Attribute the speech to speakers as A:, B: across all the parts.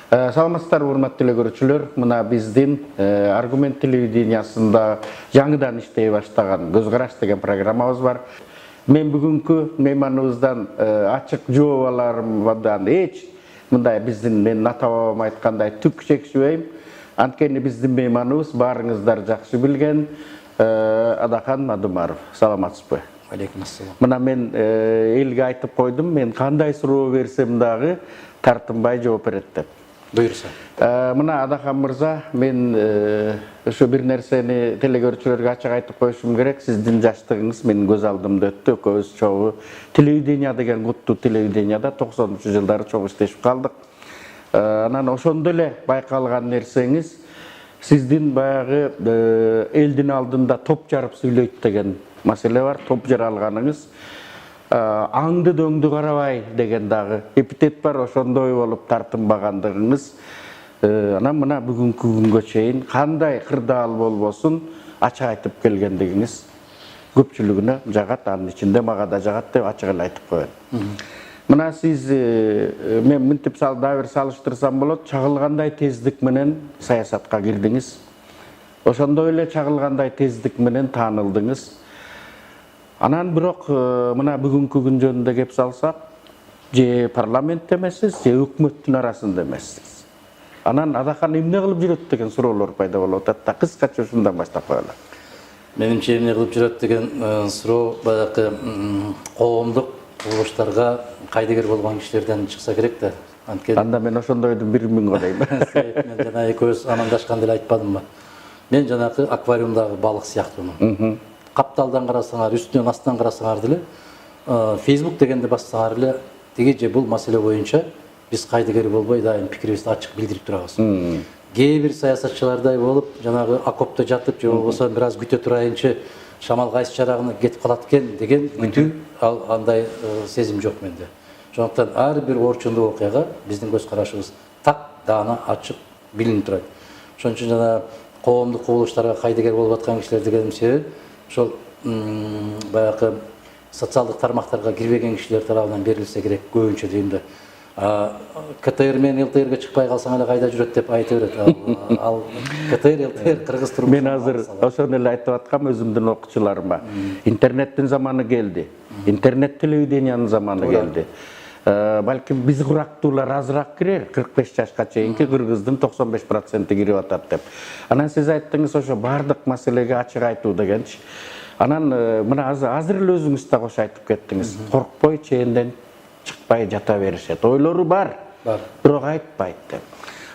A: Саламатсыздар, урматтуу көрүүчүлөр. Мына биздин аргумент телевидениясында жаңыдан иштей баштаган Көз караш деген программабыз бар. Мен бүгүнкү мейманыбыздан ачык жообаларымдан эч мындай менин ата бабам айткандай түк чекчибейм. Анткени биздин мейманыбыз баарыңыздар жакшы билген Адахан Мадумаров. Саламатсызбы?
B: Алейкум ассалам.
A: Мына мен элге айтып койдум, мен кандай суроо берсем дагы тартынбай жооп берет деп.
B: Буйрса.
A: Мына Адахан мырза, мен ошо бир нерсени телекөрүүчүлөргө ачык айтып коюшум керек. Сиздин жаштыгыңыз менин көз алдымда өттү. Экөөбүз чогуу телевидение деген куттуу телевиденияда 90-жылдары чогуу иштешип калдык. Анан ошондо эле байкалган нерсеңиз, сиздин баягы элдин алдында топ жарып сүйлөйт деген маселе бар. Топ жара алганыңыз аңды дөңдү карабай деген дагы эпитет бар. Ошондой болуп тартынбагандыгыңыз анан мына бүгүнкү күнгө чейин кандай кырдаал болбосун ачык айтып келгендигиңиз көпчүлүгүнө жагат, анын ичинде мага да жагат деп ачык эле айтып коеюн. Мына сиз мен мынтип дагы бир салыштырсам болот, чагылгандай тездик менен саясатка кирдиңиз. Ошондой эле чагылгандай тездик менен таанылдыңыз. Анан бирок мына бүгүнкү күн жөнүндө кеп салсак, же парламентте эмессиз, же өкмөттүн арасында эмессиз. Анан Адахан эмне кылып жүрөт деген суроолор пайда болуп атат да, кыскача ушундан баштап коелу.
B: Менимче эмне кылып жүрөт деген суроо баягы коомдук курулуштарга кайдыгер болгон кишилерден чыкса керек да.
A: Анда мен ошондойдун бири миң го дейм.
B: Мен жана экөөбүз амандашканда эле айтпадымбы? Мен жанагы аквариумдагы балык сыяктуумун. Капталдан карасаңар, үстүнөн астынан карасаңар деле, Facebook дегенде бассаңар эле, тиги же бул маселе боюнча биз кайдыгер болбой дайым пикирибизди ачык билдирип турабыз. Кээ бир саясатчылардай болуп, жанагы окопто жатып, же болбосо бир аз күтө турайынчы, шамал кайсы жарагына кетип калат экен деген күтүү, андай сезим жок менде. Ошондуктан ар бир орчундуу окуяга биздин көз карашыбыз так даана ачык билинип турат. Ошон үчүн жана коомдук курулуштарга кайдыгер болуп аткан кишилер дегеним себеби ошол баягы социалдык тармактарга кирбеген кишилер тарабынан берилсе керек көбүнчө дейм да. КТР менен ЛТРге чыкпай калсаң эле кайда жүрөт деп айта берет. Ал КТР, ЛТР кыргыз турмуш.
A: Мен азыр ошону эле айтып аткам өзүмдүн окуучуларыма. Интернеттин заманы келди. Интернет телевидениянын заманы келди. Балким биз курактуулар азыраак кирер, 45 жашка чейинки кыргыздын 95% кирип атат деп. Анан сиз айттыңыз ошо бардык маселеге ачык айтуу дегенчи. Анан мына азыр эле өзүңүз да кош айтып кеттиңиз. Коркпой ченден чыкпай жата беришет. Ойлору бар. Бирок айтпайт деп.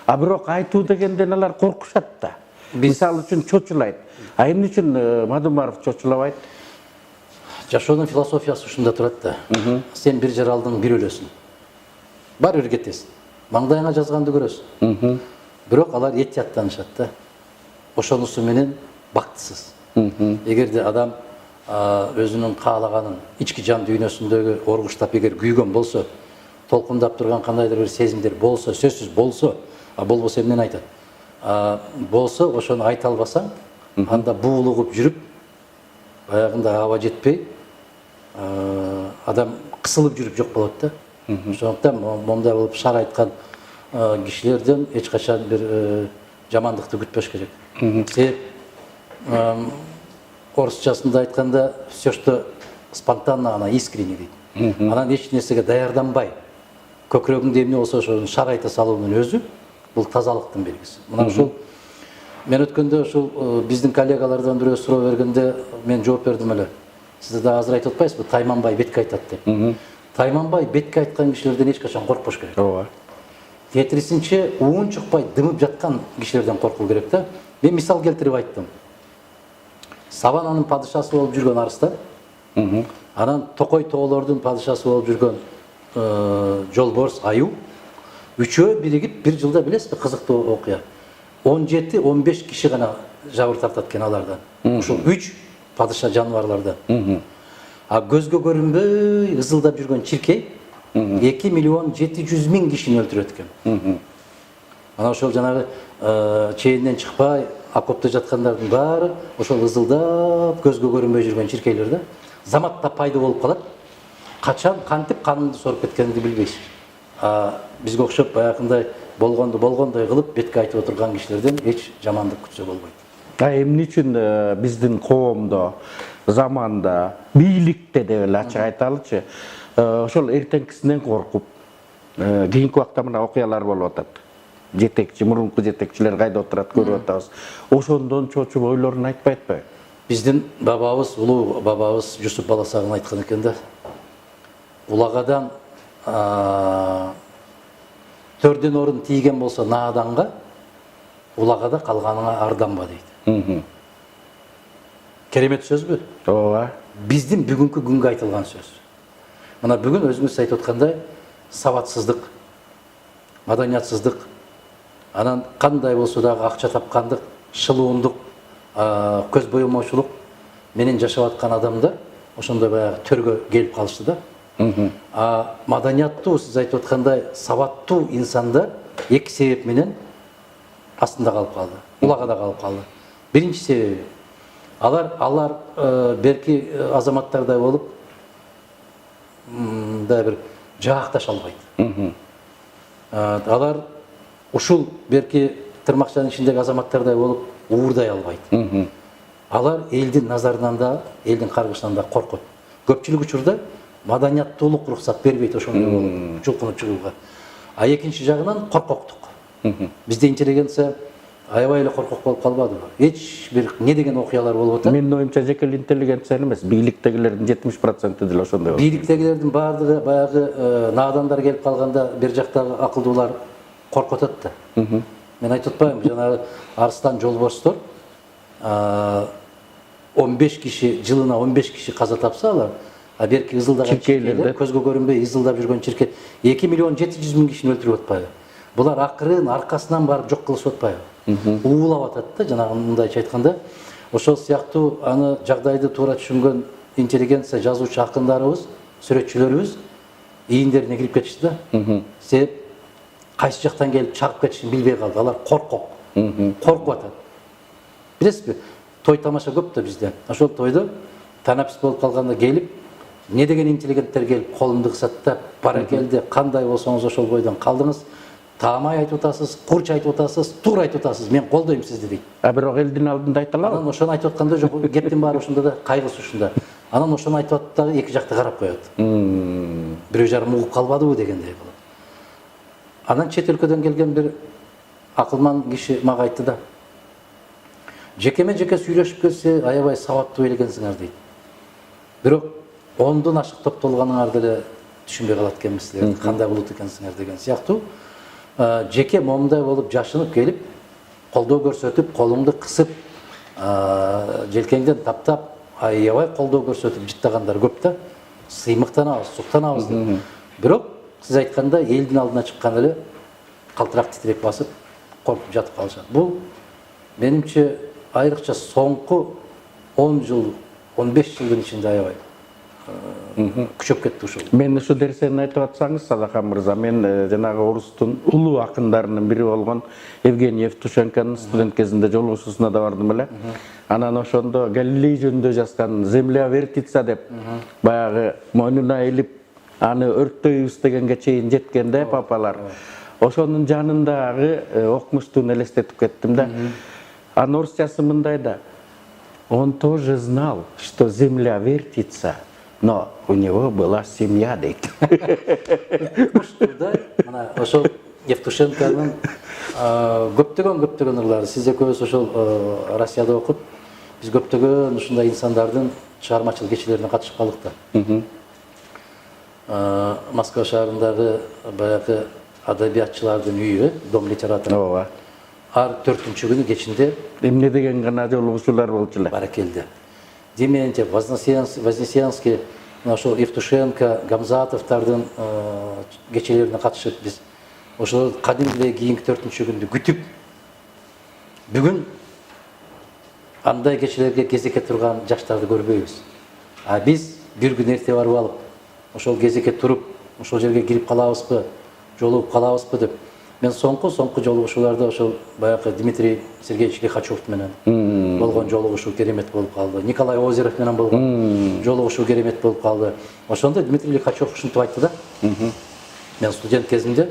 A: А бирок айтуу дегенден алар коркушат да. Мисалы үчүн чочулайт. А эмне үчүн Мадумаров чочулабайт?
B: Жашоонун философиясы ушунда турат да. Сен бир жаралдың бир өлөсүң. Бар бир кетесиң. Маңдайыңа жазганды көрөсүң. Бирок алар эт жаттанышат да. Ошонусу менен бактысыз. Эгерде адам өзүнүн каалаганын ички жан дүйнөсүндөгү оргуштап эгер күйгөн болсо, толкундап турган кандайдыр бир сезимдер болсо, сөзсүз болсо, болбосо эмнени айтат? Болсо ошону айта албасаң, анда буулугуп жүрүп, баягындай аба жетпей, адам кысылып жүрүп жок болот да. Ошондуктан момундай болуп шар айткан кишилерден эч качан бир жамандыкты күтпөш керек. Себеп орусчасында айтканда все, что спонтанно, она искренне дейт. Анан эч нерсеге даярданбай, көкүрөгүңдө эмне болсо ошону шар айта салуунун өзү бул тазалыктын белгиси. Мына ушул мен өткөндө ушул биздин коллегалардан бирөө суроо бергенде мен жооп бердим эле. Сиз да азыр айтып атпайсызбы, Тайманбай бетке айтат деп. Тайманбай бетке айткан кишилерден эч качан коркпош керек.
A: Ооба.
B: Тетирисинче уун чукпай дымып жаткан кишилерден коркуу керек да. Мен мисал келтирип айттым. Савананын падышасы болуп жүргөн Арыстан, анан Токой тоолордун падышасы болуп жүргөн Жолборс Аюу, үчөө биригип бир жылда билесизби, кызыктуу окуя. 17-15 киши гана жабыр тартат экен алардан. Ушул 3 падыша жаныбарлардан. А көзгө көрүнбөй ызылдап жүргөн чиркей 2 миллион 700 миң кишини өлтүрөт экен. Ана ошол жанагы чейинден чыкпай окопто жаткандардын баары ошол ызылдап көзгө көрүнбөй жүргөн чиркейлер да. Заматта пайда болуп калат. Качан кантип каныңды соруп кеткенинди билбейсиз. Бизге окшоп баягындай болгондой кылып бетке айтып отурган кишилерден эч жамандык күтсө болбойт.
A: Эмне үчүн биздин коомдо, заманда, бийликте деп эле ачык айталычы, ошол эртеңкисинен коркуп, кийинки убакта мына окуялар болуп атат. Жетекчи, мурунку жетекчилер кайда отурат көрүп атабыз. Ошондон чочуп ойлорун айтпай атпайбы?
B: Биздин бабабыз, улуу бабабыз Жусуп Баласагын айткан экен да. Улагадан төрдөн орун тийген болсо нааданга, улагада калганыңа арданба дейт. Керемет сөзбү?
A: Ооба.
B: Биздин бүгүнкү күнгө айтылган сөз. Мына бүгүн өзүңүз айтып аткандай сабатсыздык, маданиятсыздык, анан кандай болсо дагы акча тапкандык, шылуундук, көз боемоочулук менен жашап аткан адамдар ошондой баягы төргө келип калышты да. Маданияттуу, сиз айтып аткандай сабаттуу инсандар эки себеп менен астында калып калды, улагада калып калды. Биринчи себеби алар берки азаматтардай болуп мындай бир жаакташа албайт. Алар ушул берки тырмакчанын ичиндеги азаматтардай болуп уурдай албайт. Алар элдин назарынан да, элдин каргышынан да коркот. Көпчүлүк учурда маданияттуулук уруксат бербейт ошондой болуп чулкунуп чыгууга. Экинчи жагынан коркоктук. Бизде интеллигенция аябай эле коркок болуп калбадыбы? Эч бир не деген окуялар болуп атат?
A: Менин оюмча жеке интеллигенция эмес, бийликтегилердин 70% деле ошондой болот.
B: Бийликтегилердин баардыгы баягы наадандар келип калганда бир жактагы акылдуулар коркотот да. Мен айтып атпаймынбы, жанагы арыстан жолборстор 15 киши, жылына 15 киши каза тапса алар, берки ызылдаган чиркейлер, көзгө көрүнбөй ызылдап жүргөн чиркей 2 миллион 700 миң кишини өлтүрүп атпайбы? Булар акырын аркасынан барып жок кылышып атпайбы? Уулап атат да, жанагы мындайча айтканда. Ошол сыяктуу аны жагдайды туура түшүнгөн интеллигенция жазуучу акындарыбыз, сүрөтчүлөрүбүз ийиндерине кирип кетишти да. Себеп кайсы жактан келип чагып кетишин билбей калды. Алар коркок, коркуп атат. Билесизби, той тамаша көп да бизде. Ошол тойдо танапис болуп калганда келип, не деген интеллигенттер келип колумду кысат да, баракелде, кандай болсоңуз ошол бойдон калдыңыз, таамай айтып атасыз, курч айтып атасыз, туура айтып атасыз, мен колдойм сизди дейт.
A: Бирок элдин алдында айта алабы?
B: Анан ошону айтып атканда жок, кептин баары ошондо да, кайгысы ушунда. Анан ошону айтып атып дагы эки жакты карап коет. Бирөө жарым угуп калбадыбы дегендей болот. Анан чет өлкөдөн келген бир акылман киши мага айтты да. Жекеме жеке сүйлөшүп келсе, аябай сабаттуу эл экенсиңер дейт. Бирок 10дон ашык топтолганыңар деле түшүнбөй калат экенсиңер, кандай булут экенсиңер деген сыяктуу. Жеке момундай болуп жашынып келип, колдоо көрсөтүп, колуңду кысып, желкеңден таптап, аябай колдоо көрсөтүп жыттагандар көп да. Сыймыктанабыз, суктанабыз деп. Бирок сиз айткандай элдин алдына чыккан эле калтырак титиреп басып, коркуп жатып калышат. Бул менимче айрыкча соңку 10 жыл, 15 жылдын ичинде аябай күчөп кетти ушул.
A: Мен ушу нерсени айтып атсаңыз, Садахан мырза, мен жанагы орустун улуу акындарынын бири болгон Евгений Евтушенконун студент кезинде жолугушуусуна да бардым эле. Анан ошондо Галилей жөнүндө жазган «Земля вертится» деп баягы мойнуна илип аны өрттөйбүз дегенге чейин жеткенде папалар. Ошонун жанындагы окумуштууну элестетип кеттим да. Анын орусчасы мындай да: он тоже знал, что земля вертится, но у него была семья дейт.
B: Мына ошол Евтушенконун көптөгөн ырлары, сиз экөөбүз ошол Россияда окуп, биз көптөгөн ушундай инсандардын чыгармачылык кечилерине катышып калдык да. Москва шаарындагы баягы адабиятчылардын үйү, Дом литератора.
A: Ооба.
B: Ар 4-күнү кечинде
A: эмне деген гана жолугушуулар болчу эле.
B: Баракелде. Дементьев, Вознесенский, ошол Евтушенко, Гамзатовдордун кечелерине катышып биз ошол кадимгидей кийинки 4-күндү күтүп, бүгүн андай кечелерге кезекке турган жаштарды көрбөйбүз. Биз бир күн эрте барып алып, ошол кезекке туруп, ошол жерге кирип калабызбы, жолугуп калабызбы деп. Мен соңку жолугушууларда ошол баягы Дмитрий Сергеевич Лихачев менен болгон жолугушуу керемет болуп калды. Николай Озеров менен болгон жолугушуу керемет болуп калды. Ошондо Дмитрий Лихачев ушинтип айтты да. Мен студент кезимде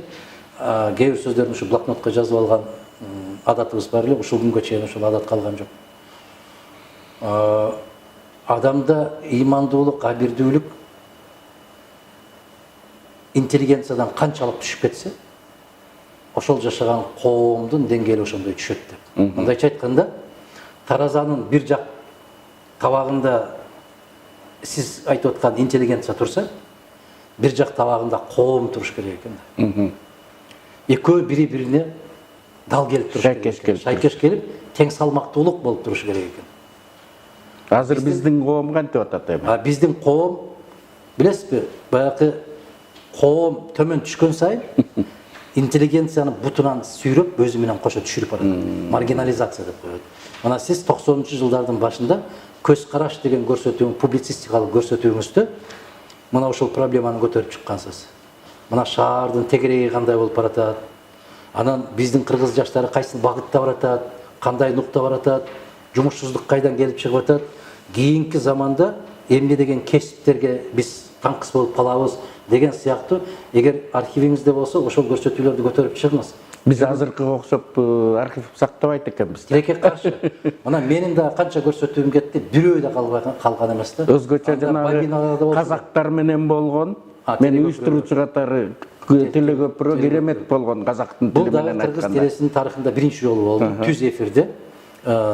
B: кээ бир сөздөрүн ушу блокнотко жазып алган адатыбыз бар эле, ушул күнгө чейин ушул адат калган жок. Адамда ыймандуулук, абирдүүлүк интеллигенциядан канчалык түшүп кетсе, ошол жашаган коомдун деңгээли ошондой түшөт деп. Мындайча айтканда, таразанын бир жак табагында сиз айтып аткан интеллигенция турса, бир жак табагында коом туруш керек экен. Экөө бири-бирине дал келип туруш керек. Шайкеш келип, тең салмактуулук болуп туруш керек экен.
A: Азыр биздин коом кантип атат эми?
B: Биздин коом, билесизби, баягы коом төмөн түшкөн сайын интеллигенцияны бутунан сүйрөп өзү менен кошо түшүрүп барат. Маргинализация деп коет. Мына сиз 90-жылдардын башында көз караш деген көрсөтүүң, публицистикалык көрсөтүүңүздө мына ошол проблеманы көтөрүп чыккансыз. Мына шаардын тегереги кандай болуп баратат, анан биздин кыргыз жаштары кайсы багытта баратат, кандай нукта баратат, жумушсуздук кайдан келип чыгып атат. Кийинки заманда эмне деген кесиптерге биз таңкыс болуп калабыз деген сыяктуу, эгер архивиңизде болсо, ошол көрсөтүүлөрдү көтөрүп чыгыңыз.
A: Биз азыркыга окшоп архив сактабайт экенбиз.
B: Тилекке каршы. Мына менин да канча көрсөтүүм кетти, бирөө да калган эмес да.
A: Өзгөчө жанагы казактар менен болгон, мен уюштуруучу катары телегөпүрө керемет болгон казактын тили менен айтканда.
B: Бул да кыргыз телесинин тарыхында биринчи жолу болду. Түз эфирде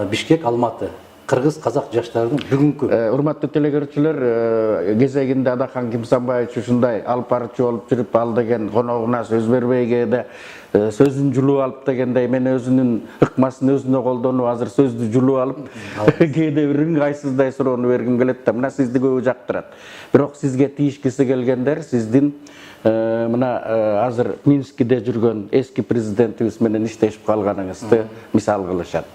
B: Бишкек, Алматы. Кыргыз казак жаштарынын бүгүнкү.
A: Урматтуу телегөрүүчүлөр, кезегинде Адахан Кимсанбаевич ушундай алып барчу болуп жүрүп, ал деген коногуна сөз бербейге да сөзүн жулуп алып дегендей, мен өзүнүн ыкмасын өзүнө колдонуп, азыр сөздү жулуп алып, кээде бир ыңгайсыздай суроону бергим келет да, мына сизди көбү жактырат. Бирок сизге тийишкиси келгендер сиздин мына азыр Минскиде жүргөн эски президентибиз менен иштешип калганыңызды мисал кылышат.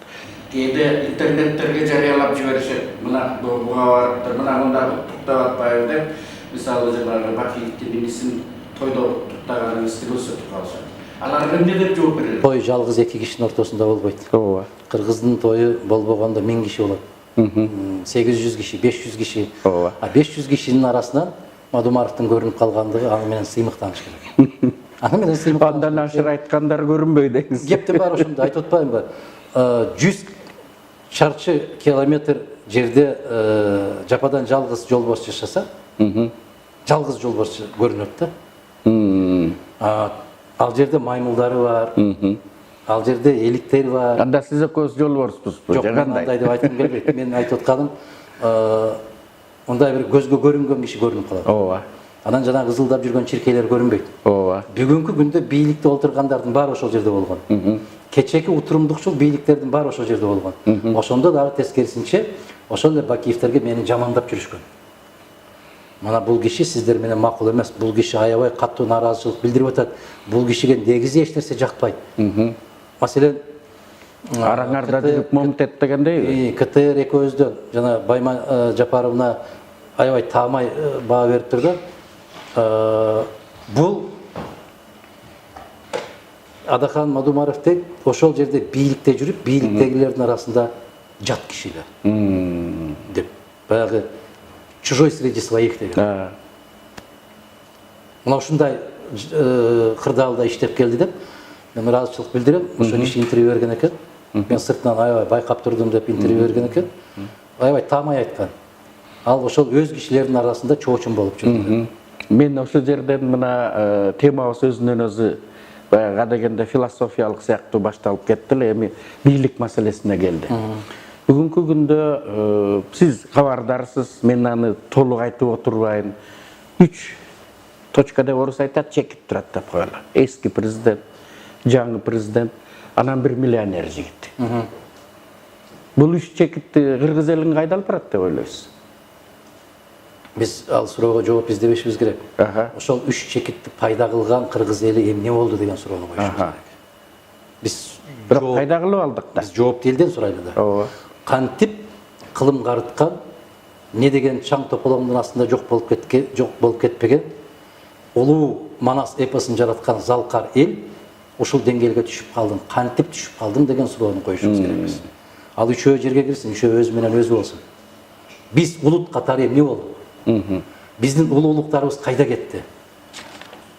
A: Кээде интернеттерге жарыялап жиберишет. Мына буга барыптыр, мына мында туктап атпайбы деп, мисалы жанагы Бакиевдин инисин тойдо туктаганыңызды көрсөтүп калышат. Алар эмне деп жооп берет?
B: Той жалгыз эки кишинин ортосунда болбойт.
A: Ооба.
B: Кыргыздын тою болбогондо 1000 киши болот. 800 киши, 500 киши.
A: Ооба.
B: 500 кишинин арасынан Мадумаровдун көрүнүп калгандыгы аны менен сыймыктаныш керек. Аны менен сыймыктаныш.
A: Андан ашыр айткандар көрүнбөй деңиз.
B: Кептин баары ошондо айтып атпаймынбы? 100 шарчы километр жерде жападан жалгыз жолбош жашаса, жалгыз жолбош көрүнөт да. Ал жерде маймылдары бар, ал жерде эликтер бар.
A: Анда сиз экөөбүз жолборспузбу?
B: Жок, мен андай деп айткым келбейт. Мен айтып атканым, мындай бир көзгө көрүнгөн киши көрүнүп калат.
A: Ооба.
B: Анан жанагы ызылдап жүргөн чиркейлер көрүнбөйт.
A: Ооба.
B: Бүгүнкү күндө бийликте отургандардын баары ошол жерде болгон. Кечеки утурумдукчул бийликтердин баары ошол жерде болгон. Ошондо дагы тескерисинче ошол эле Бакиевтерге мени жамандап жүрүшкөн. Мына бул киши сиздер менен макул эмес, бул киши аябай катуу нааразычылык билдирип атат. Бул кишиге негизи эч нерсе жакпайт. Маселен,
A: араңарда жүрүп момтет дегендейби?
B: КТР экөөбүздөн жана Байма Жапаровна аябай таамай баа бериптир да. Бул Адахан Мадумаровдек ошол жерде бийликте жүрүп, бийликтегилердин арасында жат кишилер деп. Баягы чужой среди своих деген. Мына ушундай кырдаалда иштеп келди деп мен ыраазычылык билдирем. Ошол киши интервью берген экен. Мен сыртынан аябай байкап турдум деп интервью берген экен. Аябай таамай айткан. Ал ошол өз кишилердин арасында чоочун болуп жүрдү.
A: Мен ошол жерден мына темабыз өзүнөн өзү баягы дегенде философиялык сыяктуу башталып кетти эле, эми бийлик маселесине келди. Бүгүнкү күндө сиз кабардарсыз, мен аны толук айтып отурбайм. 3 точка деп орус айтат, чекип турат деп коелу. Эски президент, жаңы президент, анан бир миллионер жигит. Бул 3 чекитти кыргыз элин кайда алып барат деп ойлойсуз?
B: Биз ал суроого жооп издебешибиз керек. Ошол 3 чекитти пайда кылган кыргыз эли эмне болду деген суроону коюшубуз керек. Биз
A: бирок пайда кылып алдык да.
B: Биз жоопты элден сурайлы да.
A: Ооба.
B: Кантип кылым карыткан, не деген чаң тополоңдун астында жок болуп кетпеген, улуу Манас эпосун жараткан залкар эл ушул деңгээлге түшүп калдың, кантип түшүп калдың деген суроону коюшубуз керек биз. Ал үчөө жерге кирсин, үчөө өзү менен өзү болсун. Биз улут катары эмне болдук? Биздин улуулуктарыбыз кайда кетти?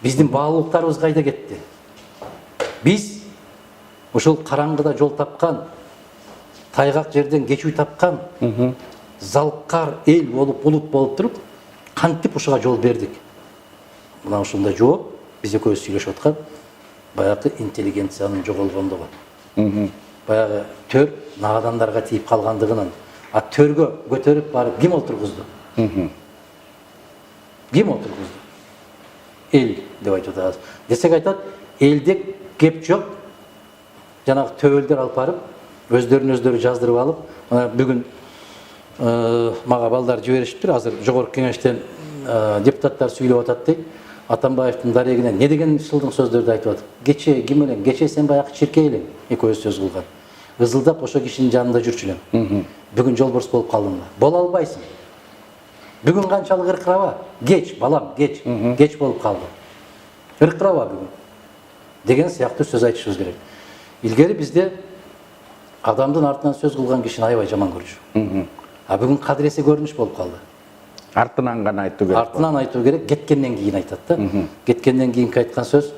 B: Биздин баалуулуктарыбыз кайда кетти? Биз ошол караңгыда жол тапкан, тайгак жерден кечүү тапкан, залкар эл болуп, улут болуп туруп, кантип ушуга жол бердик? Мына ушундай жооп биз экөөбүз сүйлөшүп аткан баягы интеллигенциянын жоголгондугу. Баягы төр нагадандарга тийип калгандыгынан, а төргө көтөрүп барып ким олтургузду? Ким олтургузду? Эл деп айтып атабыз. Десек айтат, элде кеп жок. Жанагы төбөлдөр алып барып, өздөрүн жаздырып алып, мына бүгүн мага балдар жиберишиптир, азыр жогорку кеңештен депутаттар сүйлөп атат дейт. Атамбаевдин дарегине не деген ушулдун сөздөрдү айтып атат. Кече ким элең? Кече сен баягы чиркей элең. Экөөбүз сөз кылган. Ызылдап ошо кишинин жанында жүрчү элем. Бүгүн жолборс болуп калдым. Боло албайсың. Бүгүн канчалык ыркыраба? Кеч, балам, кеч. Кеч болуп калды. Ыркыраба бүгүн. Деген сыяктуу сөз айтышыбыз керек. Илгери бизде адамдын артынан сөз кылган кишини аябай жаман көрчү. А бүгүн кадыресе көрүнүш болуп калды.
A: Артынан гана айтуу керек.
B: Артынан айтуу керек, кеткенден кийин айтат да. Кеткенден кийинки айткан сөз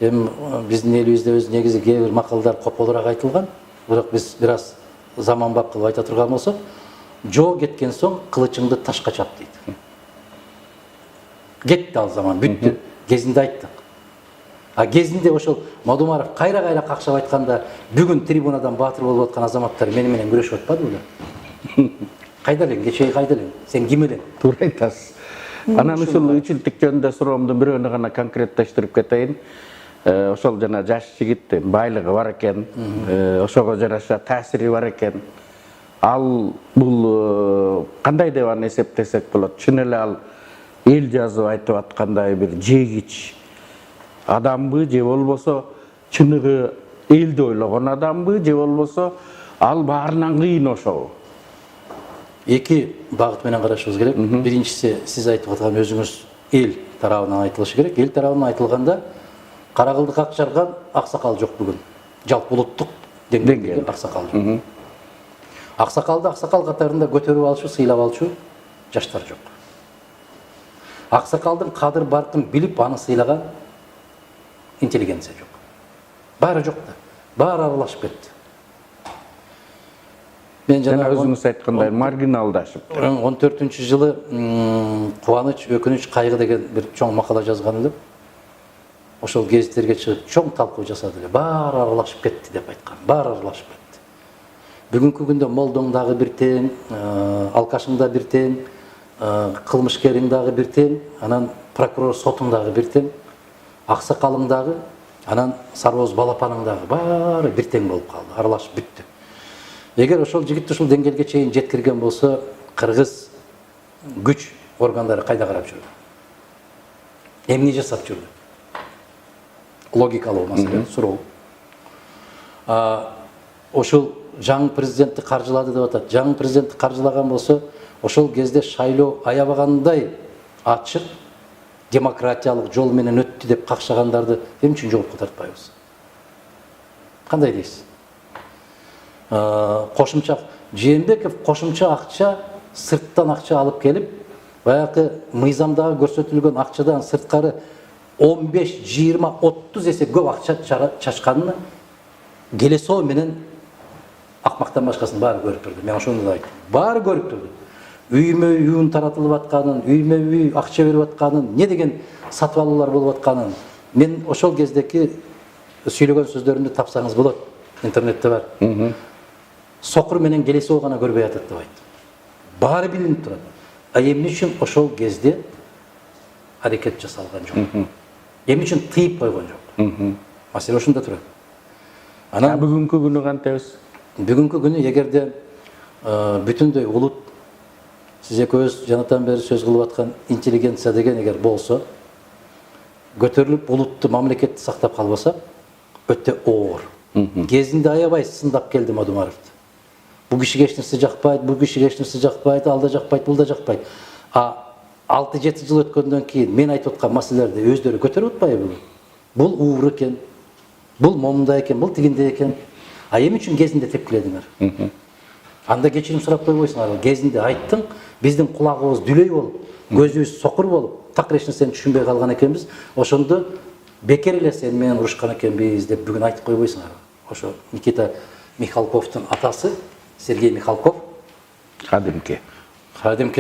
B: эми биздин элибизде өз негизи кээ бир макалдар кополураак айтылган. Бирок биз бир аз заманбап кылып айта турган болсок, жоо кеткен соң кылычыңды ташка чап дейт. Кетти ал заман, бүттү. Кезинде айттык. А кезинде ошол Мадумаров кайра какшап айтканда бүгүн трибунадан баатыр болуп аткан азаматтар менен күрөшүп атпады беле? Кайда элең, кечээ кайда элең? Сен ким элең?
A: Туура айтасыз. Анан ушул үчүлтүк жөнүндө суроомду бирөөнү гана конкреттештирип кетейин. Ошол жана жаш жигит байлыгы бар экен, ошого жараша таасири бар экен. Ал бул кандай деп аны эсептесек болот? Чын эле ал эл жазып айтып аткандай бир жегич адамбы, же болбосо чыныгы элди ойлогон адамбы, же болбосо ал баарынан кыйын ошобу?
B: Эки багыт менен карашыбыз керек. Биринчиси, сиз айтып аткан өзүңүз эл тарабынан айтылышы керек. Эл тарабынан айтылганда Карагылды какчарган аксакал жок бүгүн. Жалпы улуттук деңгээлде аксакал жок. Аксакалды аксакал катарында көтөрүп алчу, сыйлап алчу жаштар жок. Аксакалдын кадыр баркын билип аны сыйлаган интеллигенция жок. Баары жок да. Баары аралашып кетти. Мен
A: жана өзүңүз айткандай маргиналдашып.
B: 14-жылы кубаныч, өкүнүч, кайгы деген бир чоң макала жазган элем. Ошол гезиттерге чыгып чоң талкуу жасады эле. Баары аралашып кетти деп айткан. Баары аралашып кетти. Бүгүнкү күндө молдоң дагы бир тең, алкашың да бир тең, кылмышкериң дагы бир тең, анан прокурор сотуң дагы бир тең, аксакалың дагы, анан сарбоз балапаның дагы баары бир тең болуп калды, аралашып бүттү. Эгер ошол жигит ушул деңгээлге чейин жеткирген болсо, кыргыз күч органдары кайда карап жүрдү? Эмне жасап жүрдү? Логикалуу маселе, суроо. Ошол жаңы президентти каржылады деп атат. Жаңы президентти каржылаган болсо, ошол кезде шайлоо аябагандай ачык демократиялык жол менен өттү деп какшагандарды эмне үчүн жоопко тартпайбыз? Кандай дейсиз? Кошумча Жээнбеков кошумча акча, сырттан акча алып келип, баягы мыйзамдагы көрсөтүлгөн акчадан сырткары 15, 20, 30 эсе көп акча чачканын келесоо менен акмактан башкасын баары көрүп турду. Мен ошону да айттым. Баары көрүп турду. Үймө үйүн таратылып атканын, үймө үй акча берип атканын, не деген сатып алуулар болуп атканын мен ошол кездеки сүйлөгөн сөздөрүмдү тапсаңыз болот. Интернетте бар. Сокур менен келесоо гана көрбөй атат деп айттым. Баары билинип турат. А эмне үчүн ошол кезде аракет жасалган жок? Эмне үчүн тыйып койгон жок? Маселе ошондо турат.
A: Анан бүгүнкү күнү кантебиз?
B: Бүгүнкү күнү эгерде бүтүндөй улут, сиз экөөбүз жанатан бери сөз кылып аткан интеллигенция деген эгер болсо, көтөрүлүп улутту, мамлекетти сактап калбаса, өтө оор. Кезинде аябай сындап келди Мадумаровду. Бу кишиге эч нерсе жакпайт, бу кишиге эч нерсе жакпайт, ал да жакпайт, бул да жакпайт. А 6-7 жыл өткөндөн кийин мен айтып аткан маселелерди өздөрү көтөрүп атпайбы? Бул уур экен, бул момундай экен, бул тигиндей экен. А эмне үчүн кезинде тепкиледиңер? Анда кечирим сурап койбойсуңар. Кезинде айттың, биздин кулагыбыз дүлөй болуп, көзүбүз сокур болуп, такыр эч нерсени түшүнбөй калган экенбиз. Ошондо бекер эле сен менен урушкан экенбиз деп бүгүн айтып койбойсуңар. Ошо Никита Михалковдун атасы Сергей Михалков кадимки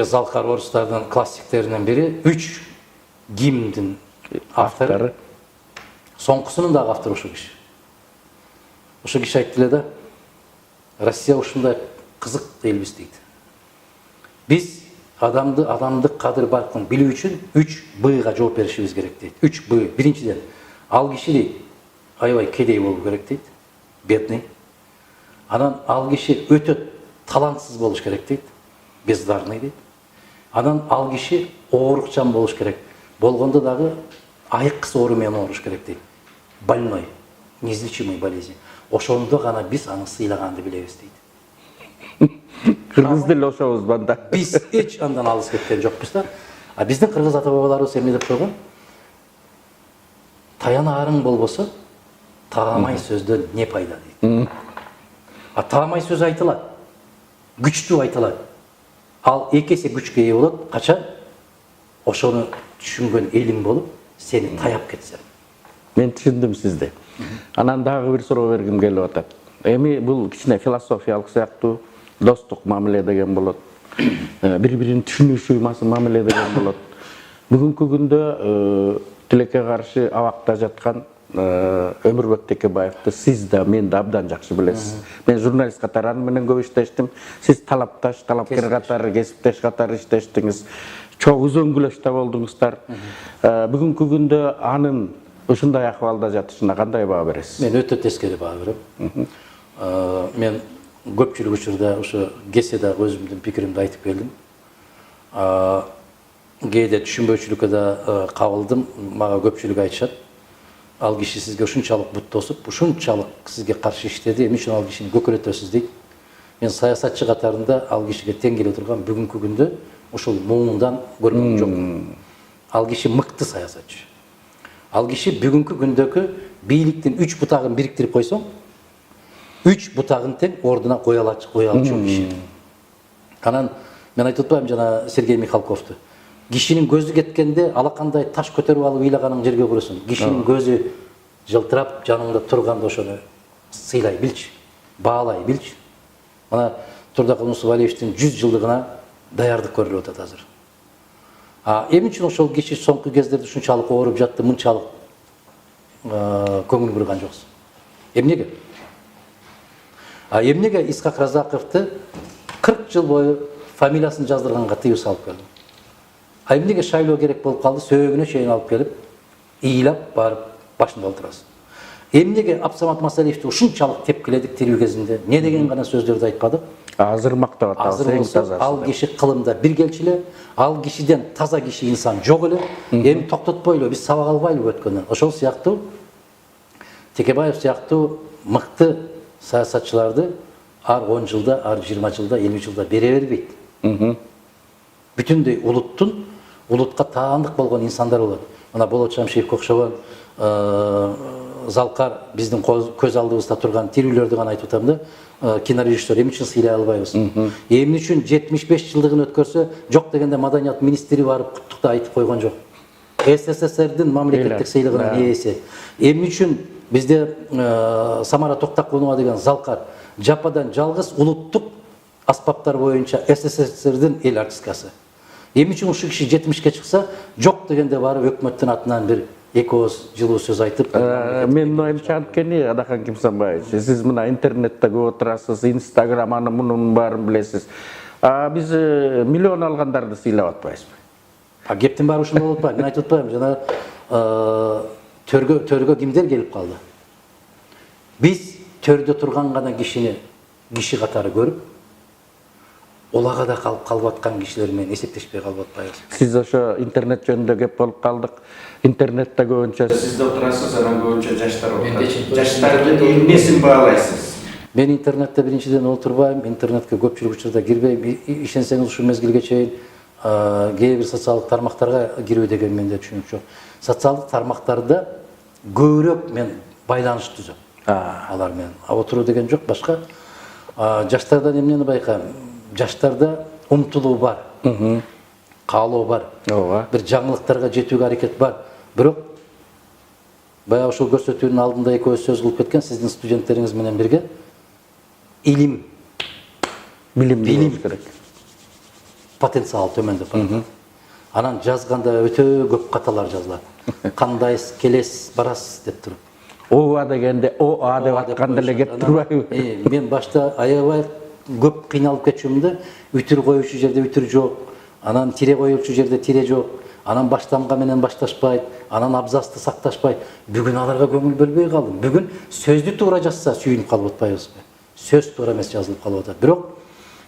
B: Залкар орустардын классиктеринен бири, 3 гимндин автору. Соңкусунун дагы автору ошо киши. Ошо киши айтты эле да, Россия ушундай кызык элбиз дейт. Биз адамдык кадыр баркын билүү үчүн 3 быга жооп беришибиз керек дейт. 3 б. Биринчиден, ал киши дейт, аябай кедей болуу керек дейт, бедный. Анан ал киши өтө талантсыз болуш керек дейт, бездарный дейт. Анан ал киши оорукчан болуш керек. Болгондо дагы айыккыс оору менен ооруш керек дейт. Больной, неизлечимый болезнь. Ошондо гана биз аны сыйлаганды билебиз дейт.
A: Кыргыз деле ошобуз банда.
B: Биз эч андан алыс кеткен жокпуз да. А биздин кыргыз ата бабаларыбыз эмне деп койгон? Таянаарың болбосо, таамай сөздөн не пайда дейт. А таамай сөз айтылат, күчтүү айтылат. Ал эки эсе күчкө ээ болот, качан ошону түшүнгөн элиң болуп, сени таяп кетсе.
A: Мен түшүндүм сизди. Анан дагы бир суроо бергим келип атат. Эми бул кичине философиялык сыяктуу, достук мамиле деген болот. Бири-бирин түшүнүшү мамиле деген болот. Бүгүнкү күндө тилекке каршы абакта жаткан Өмүрбек Текебаевди сиз да мен да абдан жакшы билесиз. Мен журналист катары аны менен көп иштештим. Сиз талапташ, талапкер катары, кесиптеш катары иштештиңиз. Чоң үзөңгүлөштө болдуңуздар. Бүгүнкү күндө анын ушундай акыбалда жатышына кандай баа бересиз?
B: Мен өтө тескери баа берем. Мен көпчүлүк учурда ошо кеседе өзүмдүн пикиримди айтып келдим. Кээде түшүнбөчүлүккө да кабылдым. Мага көпчүлүк айтышат. Ал киши сизге ушунчалык бут тосуп, ушунчалык сизге каршы иштеди, эмне үчүн ал кишини көкөрөтөсүз дейт. Мен саясатчы катарында ал кишиге тең келе турган бүгүнкү күндө ушул муңундан көргөнүм жок. Ал киши мыкты саясатчы. Ал киши бүгүнкү күндөгү бийликтин 3 бутагын бириктирип койсоң, 3 бутагын тең ордуна кое алчу киши. Анан мен айтып атпаймынбы жана Сергей Михалковду. Кишинин көзү кеткенде алакандай таш көтөрүп алып ыйлаганың жерге курусун. Кишинин көзү жылтырап жаныңда турганда ошону сыйлай билчи, баалай билчи. Мына Турдакул Мусубалиевдин 100 жылдыгына даярдык көрүлүп атат азыр. Эмне үчүн ошол киши соңку кездерде ушунчалык ооруп жатты, мынчалык көңүл бурган жоксуң? Эмнеге? Эмнеге Исхак Разаковду 40 жыл бою фамилиясын жаздырганга тыюу салып келдим? Эмнеге шайлоо керек болуп калды, сөөгүнө чейин алып келип, ыйлап барып башында олтурасың? Эмнеге Абсамат Масалиевди ушунчалык тепкиледик тирүү кезинде? Не деген гана сөздөрдү айтпадык?
A: Азыр мактап атабыз, эң тазасы.
B: Ал киши кылымда бир келчү эле, ал кишиден таза киши инсан жок эле. Эми токтотпойлу, биз сабак албайлы өткөндөн. Ошол сыяктуу Текебаев сыяктуу мыкты саясатчыларды ар 10 жылда, ар 20 жылда, 50 жылда бере бербейт. Бүтүндөй улутка таандык болгон инсандар болот. Мына Болот Шамшиевке окшогон Залкар биздин көз алдыбызда турган тирүүлөрдү гана айтып атам да, кинорежиссер эмне үчүн сыйлай албайбыз? Эмне үчүн 75 жылдыгын өткөрсө, жок дегенде маданият министри барып куттукта айтып койгон жок. СССРдин мамлекеттик сыйлыгынын ээси. Эмне үчүн бизде Самара Токтакунова деген Залкар жападан жалгыз улуттук аспаптар боюнча СССРдин эл артисткасы. Эмне үчүн ушул киши 70ке чыкса, жок дегенде барып өкмөттүн атынан бир эки ооз жылуу сөз айтып.
A: Менин оюмча анткени Адахан Кимсанбаевич, сиз мына интернетте көп отурасыз, Инстаграм аны мунун баарын билесиз. Биз миллион алгандарды сыйлап атпайбызбы?
B: Кептин баары ушундай болуп атпайбы? Мен айтып атпаймынбы, жана төргө кимдер келип калды? Биз төрдө турган гана кишини киши катары көрүп, олага да калып аткан кишилер менен эсептешпей калып атпайбыз.
A: Сиз ошо интернет жөнүндө кеп болуп калдык. Интернетте көбүнчө сиз да отурасыз, анан көбүнчө жаштар отурат. Жаштарды эмнесин баалайсыз?
B: Мен интернетте биринчиден отурбайм, интернетке көпчүлүк учурда кирбейм. Ишенсеңиз ушул мезгилге чейин кээ бир социалдык тармактарга кирүү деген менде түшүнүк жок. Социалдык тармактарда көбүрөөк мен байланыш түзөм. Алар менен отуруу деген жок, башка. Жаштардан эмнени байкайм? Жаштарда умтулуу бар, каалоо бар, бир жаңылыктарга жетүүгө аракет бар. Бирок Баягы ушул көрсөтүүнүн алдында экөөбүз сөз кылып кеткен сиздин студенттериңиз менен бирге илим
A: билим керек.
B: потенциал төмөндөп барат. Анан жазганда өтө көп каталар жазылат. Кандайсыз, келесиз, барасыз деп туруп.
A: Ооба дегенде ОА деп атканда эле кеп турбайбы?
B: Мен башта аябай көп кыйналып кетчүмүн да, үтүр коюучу жерде үтүр жок, анан тире коюучу жерде тире жок, анан баштамга менен башташпайт, анан абзацты сакташпайт. Бүгүн аларга көңүл бөлбөй калдым. Бүгүн сөздү туура жазса сүйүнүп калып атпайбызбы? Сөз туура эмес жазылып калып атат. Бирок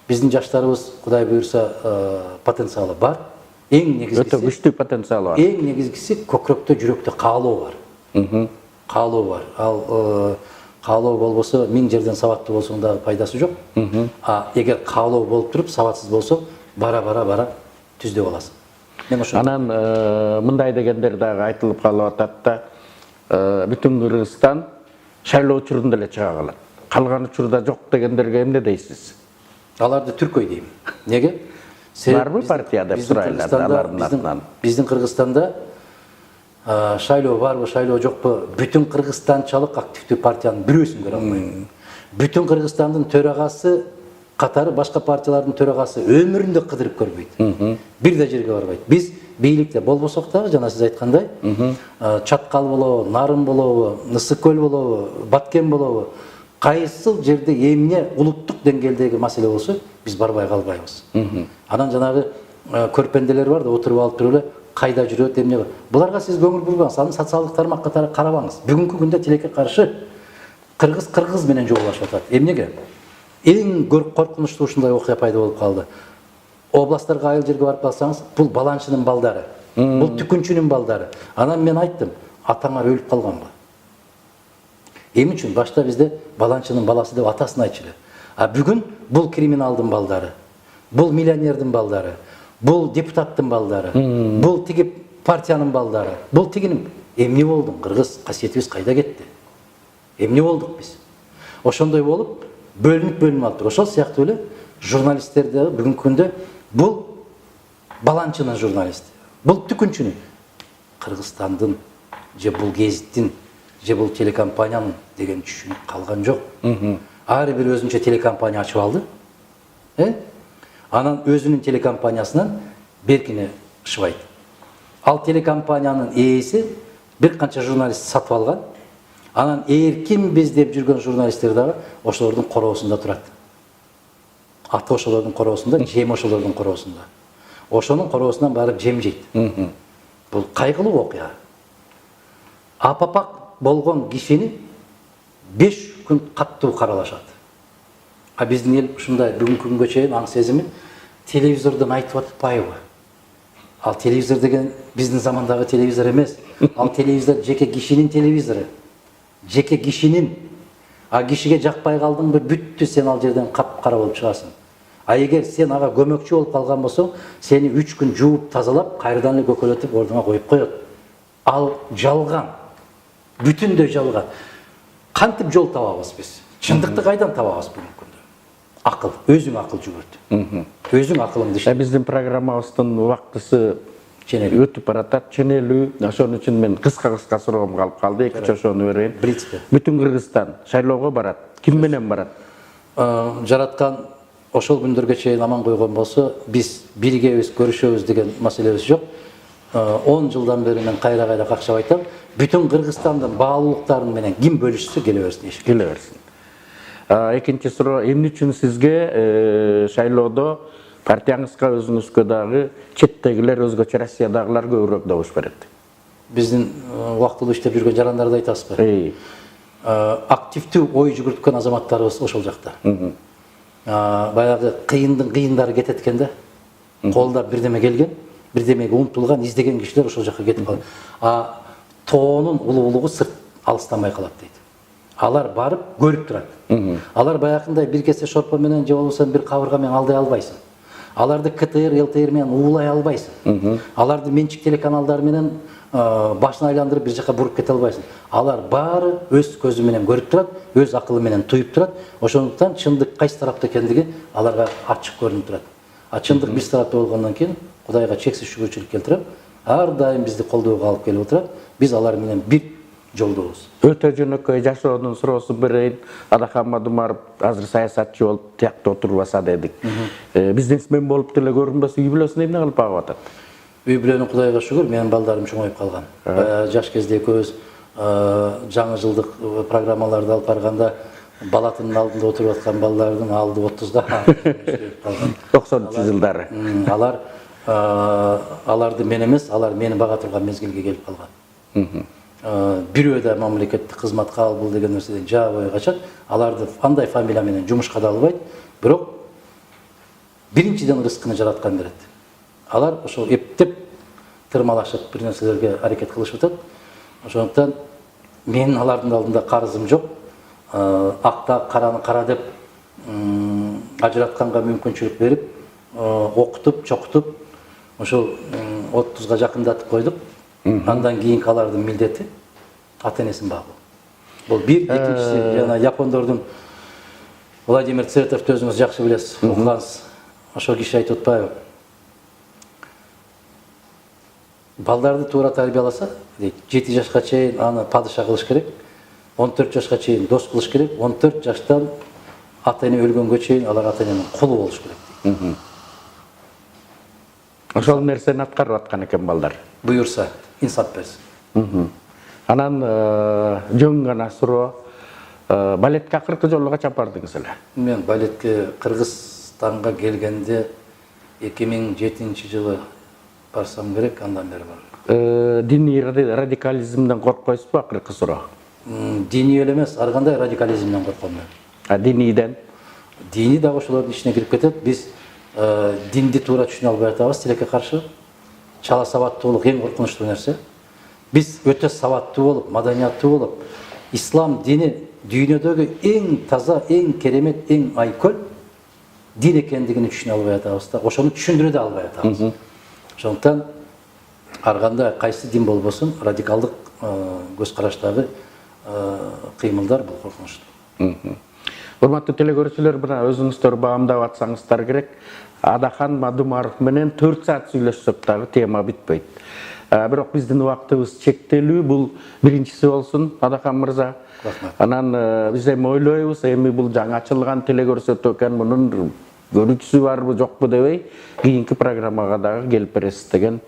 B: биздин жаштарыбыз Кудай буйрса потенциалы бар. Эң негизгиси
A: өтө күчтүү потенциалы бар.
B: Эң негизгиси көкрөктө, жүрөктө каалоо бар. Каалоо бар. Ал каалоо болбосо 1000 жерден сабаттуу болсоң да пайдасы жок. А эгер каалоо болуп туруп сабатсыз болсоң, бара түздө каласың. Мен ошо.
A: Анан мындай дегендер дагы айтылып калып атат да, бүтүн Кыргызстан шайлоо учурунда эле чыга калат. Калган учурда жок дегендерге эмне дейсиз?
B: Аларды түркөй дейм. Неге?
A: Барбы партия деп сурайлар алардын атынан?
B: Биздин Кыргызстанда шайлоо барбы, шайлоо жокпу? Бүтүн кыргызстанчалык активдүү партиянын бирөөсүн көрө албайм. Бүтүн Кыргызстандын төрагасы катары башка партиялардын төрагасы өмүрүндө кыдырып көрбөйт. Бир да жерге барбайт. Биз бийликте болбосок дагы жана сиз айткандай, Чаткал болобу, Нарын болобу, Ысык көл болобу, Баткен болобу, кайсыл жерде эмне улуттук деңгээлдеги маселе болсо, биз барбай калбайбыз. Анан жанагы көрпенделер бар да, отуруп алып туруп эле кайда жүрөт, эмне бар. Буларга сиз көңүл бурбаңыз, аны социалдык тармакка карабаңыз. Бүгүнкү күндө тилекке каршы кыргыз менен жолугашып атат. Эмнеге? Эң коркунучтуу ушундай окуя пайда болуп калды. Областтарга, айыл жерге барып калсаңыз, бул баланчынын балдары, бул түкүнчүнүн балдары. Анан мен айттым, атаңар өлүп калганбы? Эмне үчүн башта бизде баланчынын баласы деп атасын айтчу эле. А бүгүн бул криминалдын балдары, бул миллионердин балдары, бул депутаттын балдары, бул тиги партиянын балдары, бул тигинин. Эмне болду? Кыргыз касиетибиз кайда кетти? Эмне болдук биз? Ошондой болуп бөлүнүп алыптыр. Ошол сыяктуу эле журналисттер да бүгүнкү күндө бул баланчынын журналисти, бул түкүнчүнүн. Кыргызстандын же бул гезиттин же бул телекомпаниянын деген түшүнүк калган жок. Ар бир өзүнчө телекомпания ачып алды. Анан өзүнүн телекомпаниясынан беркине шыбайт. Ал телекомпаниянын ээси бир канча журналист сатып алган. Анан эркин биз деп жүргөн журналисттер дагы ошолордун короосунда турат. Аты ошолордун короосунда, жем ошолордун короосунда. Ошонун короосунан барып жем жейт. Бул кайгылуу окуя. Апапак болгон кишини 5 күн каттуу каралашат. А биздин эл ушундай бүгүнкү күнгө чейин аң сезими телевизордон айтып атпайбы? Ал телевизор деген биздин замандагы телевизор эмес. Ал телевизор жеке кишинин телевизору. Жеке кишинин. А кишиге жакпай калдыңбы, бүттү, сен ал жерден кап-кара болуп чыгасың. А эгер сен ага көмөкчү болуп калган болсоң, сени 3 күн жууп, тазалап, кайрадан эле көкөлөтүп ордуңа коюп коет. Ал жалган. Бүтүндөй жалган. Кантип жол табабыз биз? Чындыкты кайдан табабыз бүгүнкү күндө? Акыл, өзүң акыл жүгүрт. Өзүң акылыңды ишlet.
A: Биздин программабыздын убактысы өтүп баратат, ченелүү. Ошон үчүн мен кыска суроом калып калды. Экинчи ошону берейин. Бүтүн Кыргызстан шайлоого барат. Ким менен барат?
B: Жараткан ошол күндөргө чейин аман койгон болсо, биз биригебиз, көрүшөбүз деген маселебиз жок. 10 жылдан бери мен кайра какшап айтам. Бүтүн Кыргызстандын баалуулуктарын менен ким бөлүшсө келе берсин.
A: Келе берсин. Экинчи суроо, эмне үчүн сизге шайлоодо партияңызга, өзүңүзгө дагы четтегилер, өзгөчө Россиядагылар көбүрөөк добуш берет?
B: Биздин убактылуу иштеп жүргөн жарандарды айтасызбы? Активдүү ой жүгүрткөн азаматтарыбыз ошол жакта. Баягы кыйындары кетет экен да. Колдо бирдеме келген, бирдемеге умтулган, издеген кишилер ошол жакка кетип калат. А тоонун улуулугу сырт алыстамай калат дейт. Алар барып көрүп турат. Алар баягындай бир кесе шорпо менен же болбосо бир кабырга менен алдай албайсың. Аларды КТР, ЛТР менен уулай албайсың. Аларды менчик телеканалдары менен башын айландырып бир жака буруп кете албайсың. Алар баары өз көзү менен көрүп турат, өз акылы менен туюп турат. Ошондуктан чындык кайсы тарапта экендиги аларга ачык көрүнүп турат. А чындык биз тарапта болгондон кийин Кудайга чексиз шүгүрчүлүк келтирип, ар дайым бизди колдоого алып келип отурат. Биз алар менен бир жолдобуз.
A: Өтө жөнөкөй жашоонун суроосун берейин. Адахан Мадумаров азыр саясатчы болуп тиякта отурбаса дедик. Бизнесмен болуп деле көрүнбөсө үй бүлөсүн эмне кылып багып атат?
B: Үй бүлөнү Кудайга шүгүр, менин балдарым чоңоюп калган. Жаш кезде экөөбүз жаңы жылдык программаларды алып барганда балатынын алдында отуруп аткан балдардын алды 30га калган.
A: 90 жылдары.
B: Аларды мен эмес, алар мени бага турган мезгилге келип калган. Бирөө да мамлекеттик кызматка албыл деген нерседен жабай качат. Аларды андай фамилия менен жумушка да албайт, бирок биринчиден рызкыны жараткан берет. Алар ошол эптеп тырмалашып бир нерселерге аракет кылышып атат. Ошондуктан менин алардын алдында карызым жок. Акта караны кара деп ажыратканга мүмкүнчүлүк берип, окутуп, чокутуп, ошол 30га жакындатып койдук. Андан кийинки алардын милдети ата энесин багуу. Бул бир, экинчиси жана япондордун Владимир Цветов өзүңүз жакшы билесиз, окугансыз. Ошол киши айтып атпайбы? Балдарды туура тарбияласа, 7 жашка чейин аны падыша кылыш керек. 14 жашка чейин дос кылыш керек. 14 жаштан ата эне өлгөнгө чейин алар ата эненин кулу болуш керек.
A: Ошол нерсени аткарып аткан экен балдар.
B: Буюрса, инсап берсин.
A: Анан жөн гана суроо, балетке акыркы жолу качан бардыңыз эле?
B: Мен балетке Кыргызстанга келгенде 2007 жылы барсам керек, андан бери бар.
A: Диний радикализмден коркпойсузбу акыркы суроо?
B: Диний эле эмес, ар кандай радикализмден корком мен.
A: Динийден?
B: Дини дагы ошолордун ичине кирип кетет. Биз динди туура түшүнө албай атабыз, тилекке каршы. Чала сабаттуулук эң коркунучтуу нерсе. Биз өтө сабаттуу болуп, маданияттуу болуп, ислам дини дүйнөдөгү эң таза, эң керемет, эң айкөл дин экендигин түшүнө албай атабыз да, ошону түшүндүрө да албай атабыз. Ошондуктан ар кандай кайсы дин болбосун, радикалдык көз караштагы кыймылдар бул коркунучтуу.
A: Урматтуу телекөрүүчүлөр, мына өзүңүздөр баамдап атсаңыздар керек. Адахан Мадумаров менен 4 саат сүйлөшсөк дагы тема бүтпөйт. Бирок биздин убактыбыз чектелүү, бул биринчиси болсун, Адахан мырза. Анан биз эми ойлойбуз, эми бул жаңы ачылган телекөрсөтүү экен, мунун көрүүчүсү барбы, жокпу дебей, кийинки программага дагы келип бересиз деген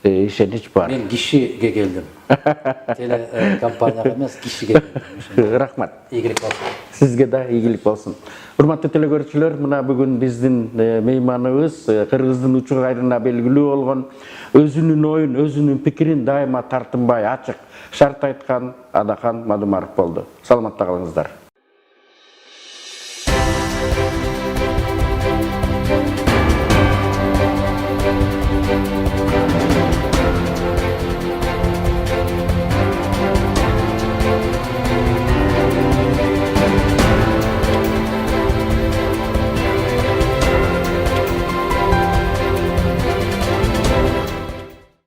A: ишенич бар.
B: Мен кишиге келдим. Телекомпанияга эмес, кишиге келдим.
A: Рахмат.
B: Ийгилик болсун.
A: Сизге да ийгилик болсун. Урматтуу телекөрүүчүлөр, мына бүгүн биздин мейманыбыз Кыргыздын учу кайрына белгилүү болгон, өзүнүн оюн, өзүнүн пикирин дайыма тартынбай ачык шарт айткан Адахан Мадумаров болду. Саламатта калыңыздар.